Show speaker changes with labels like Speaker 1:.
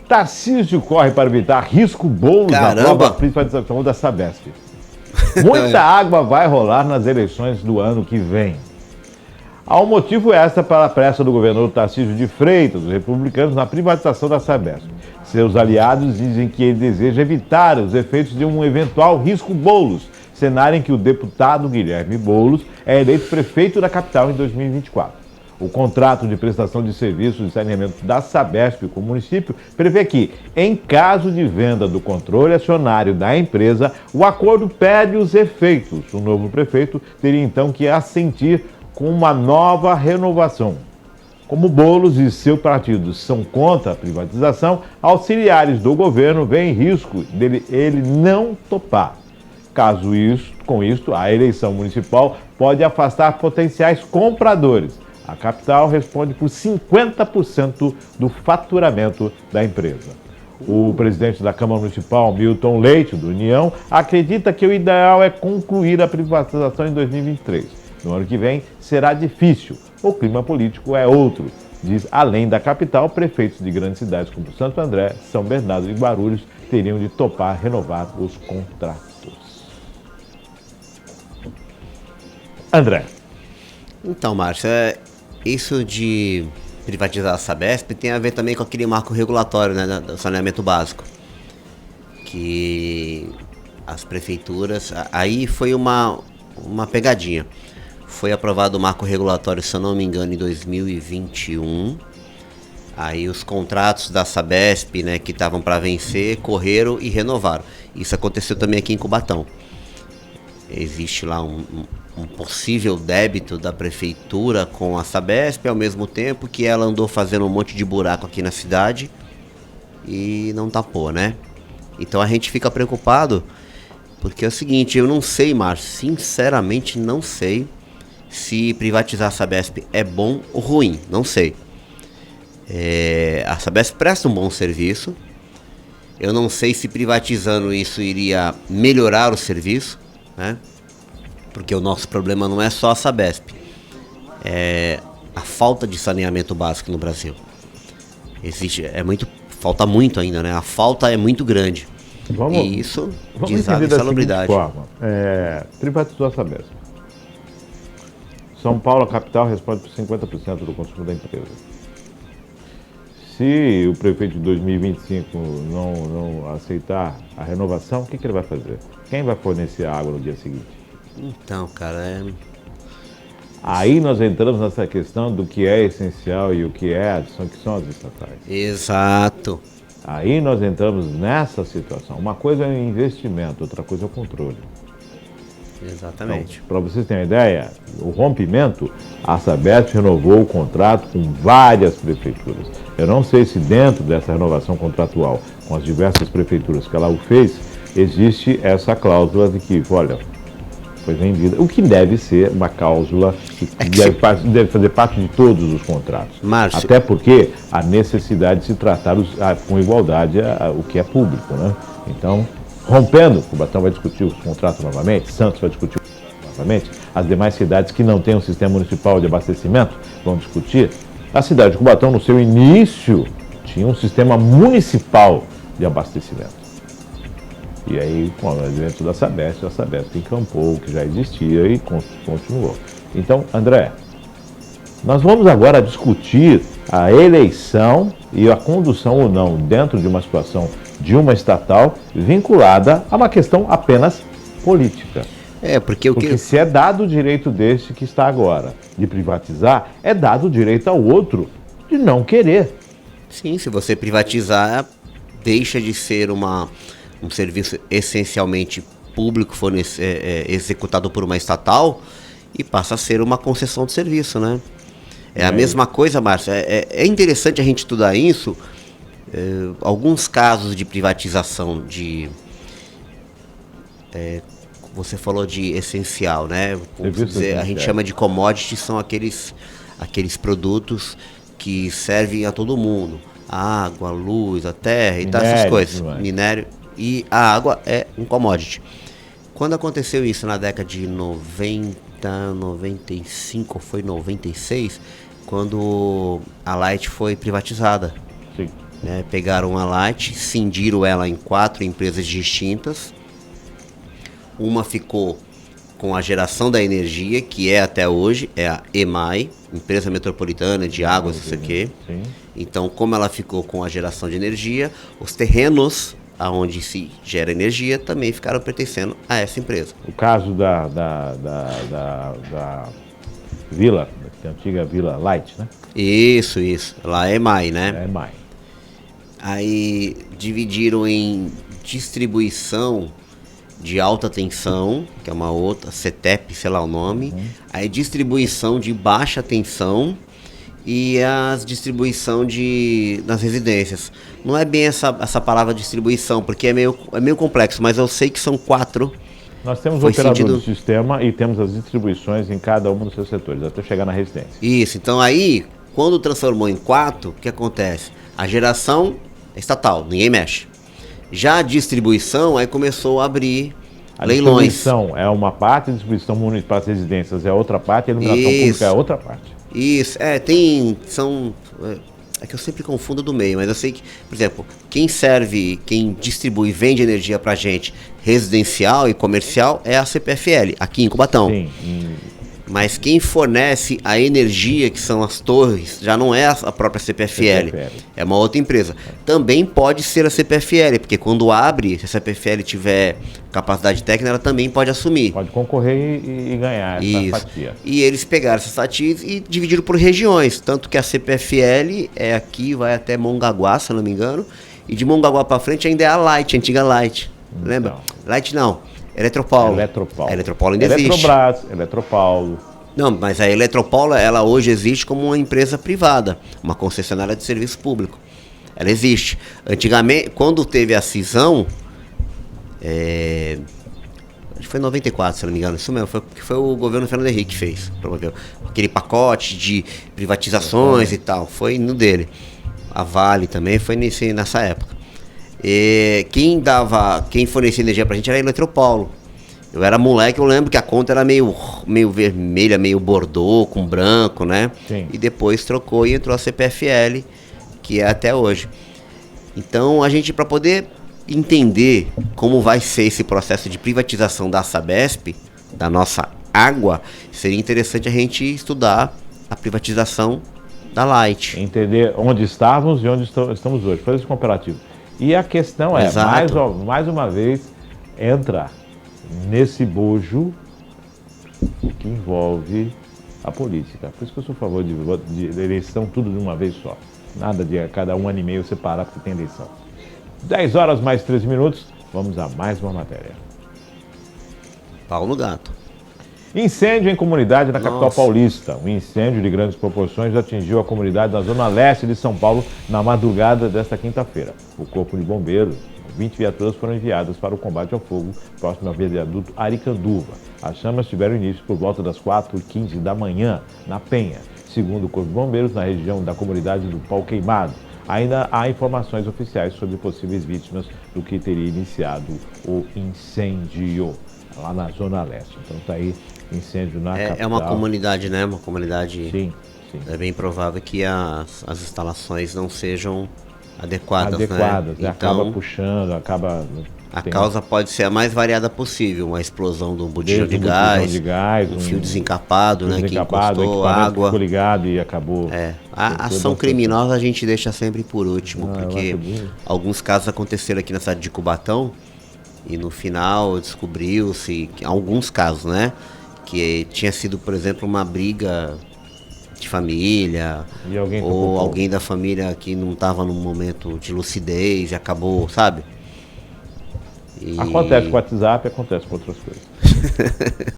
Speaker 1: Tarcísio corre para evitar risco bolos na nova privatização da Sabesp. Muita água vai rolar nas eleições do ano que vem. Há um motivo extra para a pressa do governador Tarcísio de Freitas, dos republicanos, na privatização da Sabesp. Seus aliados dizem que ele deseja evitar os efeitos de um eventual risco Boulos, cenário em que o deputado Guilherme Boulos é eleito prefeito da capital em 2024. O contrato de prestação de serviços de saneamento da Sabesp com o município prevê que, em caso de venda do controle acionário da empresa, o acordo perde os efeitos. O novo prefeito teria então que assentir com uma nova renovação. Como Boulos e seu partido são contra a privatização, auxiliares do governo veem risco dele ele não topar. Com isto, a eleição municipal pode afastar potenciais compradores. A capital responde por 50% do faturamento da empresa. O presidente da Câmara Municipal, Milton Leite, do União, acredita que o ideal é concluir a privatização em 2023. No ano que vem será difícil. O clima político é outro. Diz, além da capital, prefeitos de grandes cidades como Santo André, São Bernardo e Guarulhos teriam de topar renovar os contratos. André.
Speaker 2: Então, Márcio, isso de privatizar a Sabesp tem a ver também com aquele marco regulatório, né, do saneamento básico. Que as prefeituras... Aí foi uma pegadinha. Foi aprovado o marco regulatório, se eu não me engano, em 2021. Aí os contratos da Sabesp, né, que estavam para vencer, correram e renovaram. Isso aconteceu também aqui em Cubatão. Existe lá um possível débito da prefeitura com a Sabesp, ao mesmo tempo que ela andou fazendo um monte de buraco aqui na cidade e não tapou, né? Então a gente fica preocupado, porque é o seguinte, eu não sei, Márcio, sinceramente não sei se privatizar a Sabesp é bom ou ruim, não sei. A Sabesp presta um bom serviço, eu não sei se privatizando isso iria melhorar o serviço, né? Porque o nosso problema não é só a Sabesp, é a falta de saneamento básico no Brasil. Falta muito ainda, né? A falta é muito grande. E isso desaba a insalubridade.
Speaker 1: Privatizou a Sabesp. São Paulo, a capital, responde por 50% do consumo da empresa. Se o prefeito de 2025 não aceitar a renovação, o que ele vai fazer? Quem vai fornecer a água no dia seguinte?
Speaker 2: Então, cara,
Speaker 1: Aí nós entramos nessa questão do que é essencial e o que são as estatais.
Speaker 2: Exato.
Speaker 1: Aí nós entramos nessa situação. Uma coisa é o investimento, outra coisa é o controle.
Speaker 2: Exatamente.
Speaker 1: Então, para vocês terem uma ideia, o rompimento, a Sabesp renovou o contrato com várias prefeituras. Eu não sei se dentro dessa renovação contratual, com as diversas prefeituras que ela o fez, existe essa cláusula de que, olha, foi vendida, o que deve ser uma cláusula que deve fazer parte de todos os contratos.
Speaker 2: Márcio.
Speaker 1: Até porque a necessidade de se tratar com igualdade o que é público, né? Então, rompendo, Cubatão vai discutir os contratos novamente, Santos vai discutir os contratos novamente, as demais cidades que não têm um sistema municipal de abastecimento vão discutir. A cidade de Cubatão, no seu início, tinha um sistema municipal de abastecimento. E aí, com o advento da Sabesp, a Sabesp encampou o que já existia e continuou. Então, André, nós vamos agora discutir a eleição e a condução ou não dentro de uma situação de uma estatal vinculada a uma questão apenas política. Porque se é dado o direito desse que está agora de privatizar, é dado o direito ao outro de não querer.
Speaker 2: Sim, se você privatizar, deixa de ser um serviço essencialmente público executado por uma estatal e passa a ser uma concessão de serviço, né? A mesma coisa, Márcio. É interessante a gente estudar isso. Alguns casos de privatização você falou de essencial, né? A gente chama de commodity, são aqueles produtos que servem a todo mundo. A água, a luz, a terra e tal, essas coisas. Minério. E a água é um commodity. Quando aconteceu isso na década de 90, 95, foi 96, quando a Light foi privatizada.
Speaker 1: Sim.
Speaker 2: né? Pegaram a Light, cindiram ela em 4 empresas distintas. Uma ficou com a geração da energia, que é até hoje, é a EMAI, Empresa Metropolitana de Águas, isso aqui. Então, como ela ficou com a geração de energia, os terrenos aonde se gera energia também ficaram pertencendo a essa empresa.
Speaker 1: O caso da Vila, da antiga Vila Light, né?
Speaker 2: Isso. Lá é EMAI, né?
Speaker 1: É EMAI.
Speaker 2: Aí dividiram em distribuição de alta tensão, que é uma outra, CETEP, sei lá o nome. Aí distribuição de baixa tensão e as distribuição nas residências. Não é bem essa palavra distribuição, porque é meio complexo, mas eu sei que são 4.
Speaker 1: Nós temos o operador do sistema e temos as distribuições em cada um dos seus setores, até chegar na residência.
Speaker 2: Isso, então aí, quando transformou em 4, o que acontece? A geração é estatal, ninguém mexe. Já a distribuição, aí começou a abrir leilões. A distribuição
Speaker 1: é uma parte, a distribuição para as residências é outra parte, a iluminação pública é outra parte.
Speaker 2: Isso, é que eu sempre confundo do meio, mas eu sei que, por exemplo, quem distribui e vende energia pra gente residencial e comercial é a CPFL, aqui em Cubatão.
Speaker 1: Sim.
Speaker 2: Mas quem fornece a energia, que são as torres, já não é a própria CPFL, é uma outra empresa. Também pode ser a CPFL, porque quando abre, se a CPFL tiver capacidade técnica, ela também pode assumir.
Speaker 1: Pode concorrer e ganhar essa fatia.
Speaker 2: E eles pegaram essas fatias e dividiram por regiões, tanto que a CPFL é aqui, vai até Mongaguá, se eu não me engano, e de Mongaguá para frente ainda é a Light, a antiga Light. Lembra? Light não. Eletropaulo. A Eletropaulo ainda existe.
Speaker 1: Eletrobras, Eletropaulo.
Speaker 2: Não, mas a Eletropaulo, ela hoje existe como uma empresa privada, uma concessionária de serviço público. Ela existe. Antigamente, quando teve a cisão, acho que foi em 94, se não me engano, isso mesmo, foi o governo Fernando Henrique que fez, provavelmente. Aquele pacote de privatizações e tal, foi no dele. A Vale também foi nessa época. Quem fornecia energia pra gente era a Eletropaulo. Eu era moleque, eu lembro que a conta era meio vermelha, meio bordô, com branco, né?
Speaker 1: Sim.
Speaker 2: E depois trocou e entrou a CPFL, que é até hoje. Então, a gente, para poder entender como vai ser esse processo de privatização da Sabesp, da nossa água, seria interessante a gente estudar a privatização da Light.
Speaker 1: Entender onde estávamos e onde estamos hoje, fazer esse comparativo. E a questão mais uma vez, entra nesse bojo que envolve a política. Por isso que eu sou a favor de eleição tudo de uma vez só. Nada de a cada 1 ano e meio separar porque tem eleição. 10 horas mais 13 minutos, vamos a mais uma matéria.
Speaker 2: Pau no gato.
Speaker 1: Incêndio em comunidade na capital paulista. Um incêndio de grandes proporções atingiu a comunidade da zona leste de São Paulo na madrugada desta quinta-feira. O corpo de bombeiros, 20 viaturas foram enviadas para o combate ao fogo próximo ao viaduto Aricanduva. As chamas tiveram início por volta das 4h15 da manhã, na Penha. Segundo o Corpo de Bombeiros, na região da comunidade do Pau Queimado. Ainda há informações oficiais sobre possíveis vítimas do que teria iniciado o incêndio lá na zona leste. Então está aí incêndio na capital.
Speaker 2: É uma comunidade, né? Uma comunidade.
Speaker 1: Sim.
Speaker 2: É bem provável que as instalações não sejam adequadas, né?
Speaker 1: Então, acaba puxando,
Speaker 2: A causa pode ser a mais variada possível, uma explosão de um botijão de gás, um fio desencapado, né? Que encostou, água.
Speaker 1: Ficou ligado e acabou.
Speaker 2: A ação criminosa a gente deixa sempre por último, porque alguns casos aconteceram aqui na cidade de Cubatão e no final descobriu-se, alguns casos, né? Que tinha sido, por exemplo, uma briga de família, ou alguém da família que não estava num momento de lucidez e acabou, sabe?
Speaker 1: Acontece com o WhatsApp, acontece com outras coisas.